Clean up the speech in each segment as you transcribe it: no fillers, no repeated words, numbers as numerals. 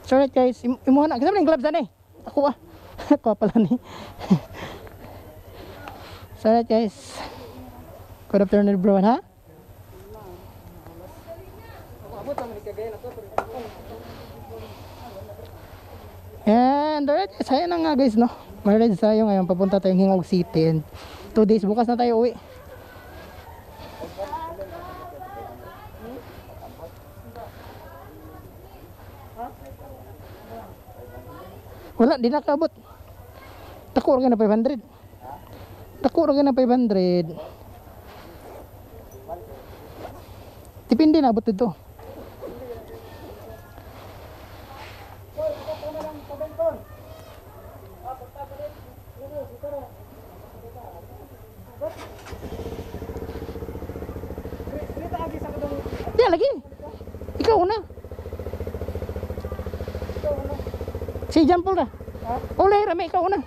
So right guys, imuha na. Kasi yung gloves na eh. Ako ah. Ako pala ni. So right guys. Good afternoon everyone ha. And alright, saya na nga guys no. Married tayo ngayon, papunta tayong Hingog City and 2 days bukas na tayo uwi. Wala, di nakabot. Tako rin na 500. Tako rin na 500. Depende na abot dito. Di lagi. Ikaw na. Si Jampol na. Oleh rame ikaw na.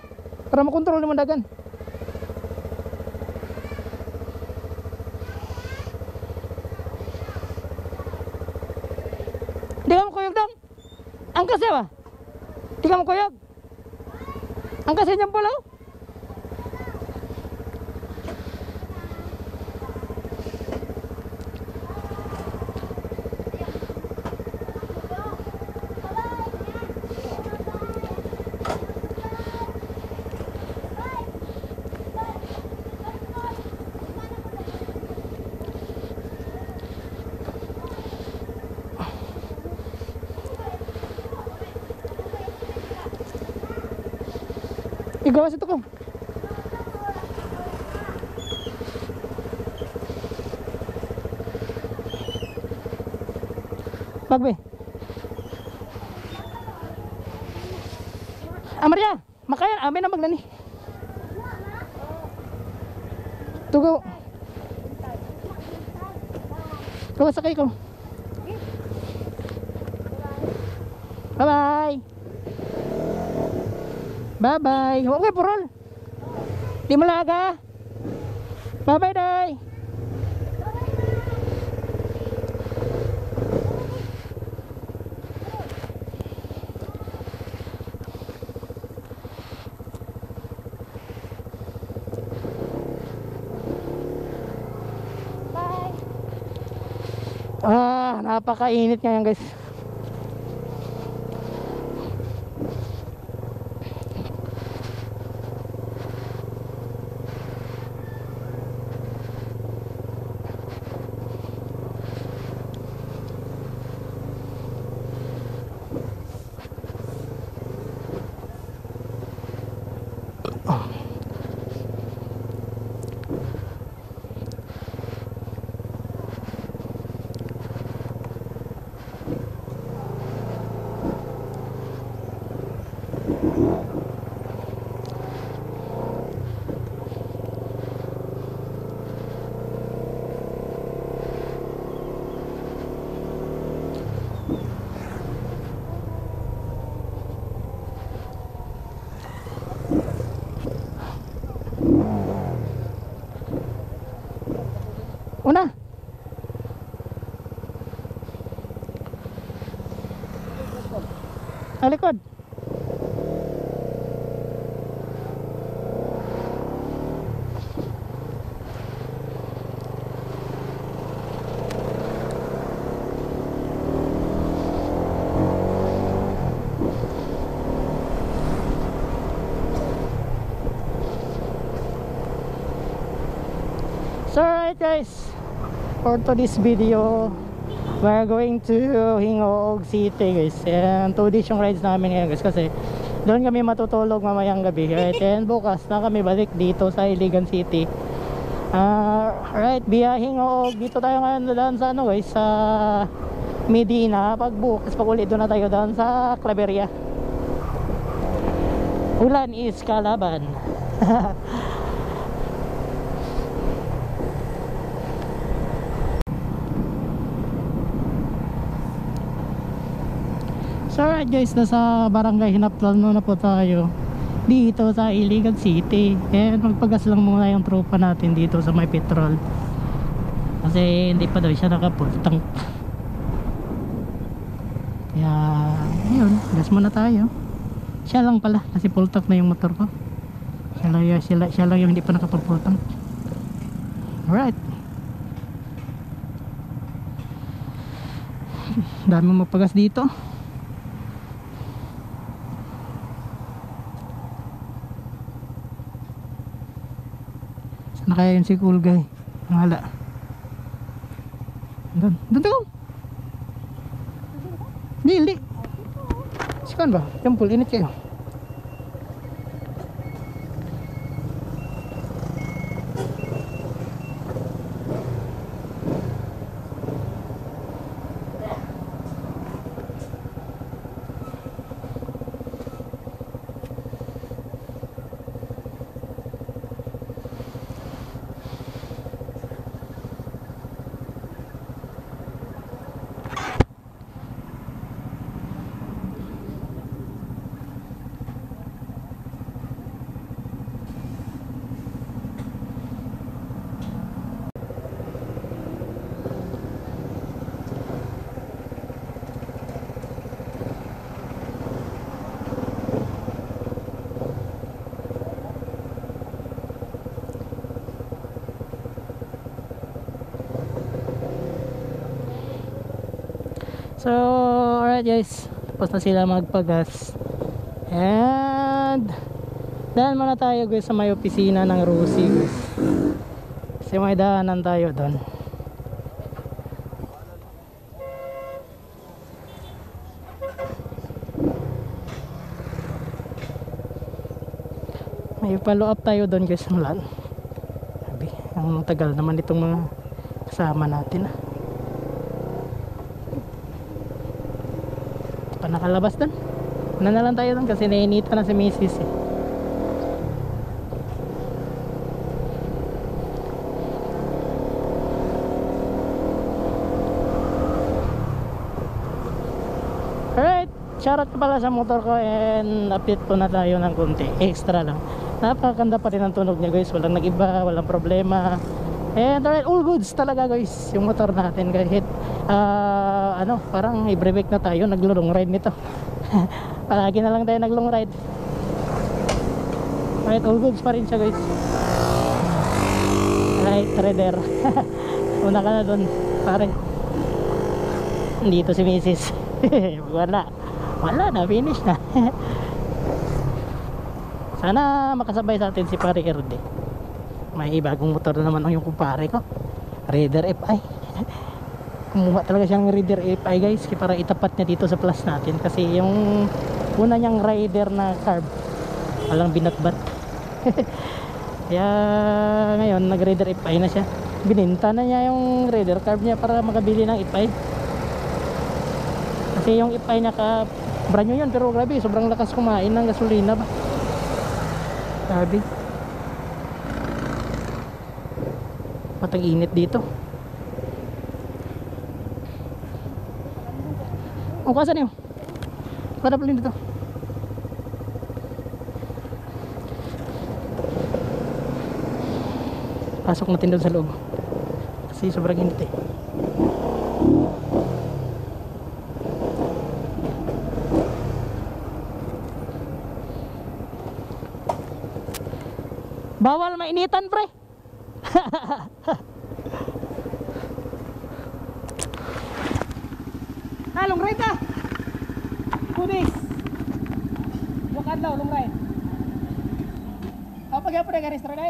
Para makontrol mo dagan. Di ka mo kuyog dong. Angkas ya ba? Di ka mo kuyog. Angkas ya Jampol oh. Igawas ito ko. Bagbe. Maria, makayan amin na maglani. Tugo. Tugo sakay ko. Bye bye. Bye bye. Okay purol. Di malaga. Bye bye day. Bye. Napakainit ngayon guys. Una. Alikod. So alright guys, for today's video we're going to Hingog City guys, and 2 days yung rides namin ngayon guys kasi doon kami matutulog mamayang gabi, right? And bukas na kami balik dito sa Iligan City. Right, via Hingog dito tayo ngayon doon sa ano guys, sa Medina. Pag bukas pag ulit doon na tayo doon sa Claveria. Ulan is kalaban. So alright guys, nasa Barangay Hinaplan na po tayo dito sa Iligan City. And magpagas lang muna yung tropa natin dito sa may petrol kasi hindi pa daw siya nakapultang. Kaya ayun, gas muna tayo. Siya lang pala kasi full tank na yung motor ko. Siya lang yung hindi pa nakapag-full tank. Alright. Dami magpagas dito. Sana kaya yun si Cool Guy? Ang hala. Doon daw. Hindi. Sikan ba? Tempul, init kayo. So, alright guys, tapos na sila magpagas. And daan muna tayo guys sa may opisina ng Rusi guys. Kasi may daanan tayo doon. May follow up tayo doon guys ng LAN. Sabi, ang tagal naman itong mga kasama natin nakalabas doon. Una na lang tayo doon kasi nainita na si Mrs. Alright, shoutout pala sa motor ko and update po na tayo ng konti. Extra lang. Napakaganda pa rin ang tunog niya guys. Walang nag-iba, walang problema. And alright, all goods talaga guys. Yung motor natin kahit parang i-break na tayo, naglo-long ride nito. Palagi na lang tayo nag-long ride. Alright, all goods pa rin siya guys. Alright, trader. Una ka na dun, pare. Dito si Mrs. Wala na, finish na. Sana makasabay sa atin si pare Erde. May bagong motor na naman yung kumpare ko, Raider FI. Kumuha talaga siyang Raider FI guys para itapat niya dito sa plus natin kasi yung una niyang Raider na carb walang binatbat. Kaya ngayon nag Raider FI na siya. Bininta na niya yung Raider carb niya para makabili ng FI kasi yung FI niya brand new yun pero grabe sobrang lakas kumain ng gasolina ba. Grabe patag init dito. O, kasan yun? Para pala dito. Pasok natin doon sa loob. Kasi sobrang init eh. Bawal mainitan pre. Long ride na 2 days yung adlaw long ride pag-apre ka restro na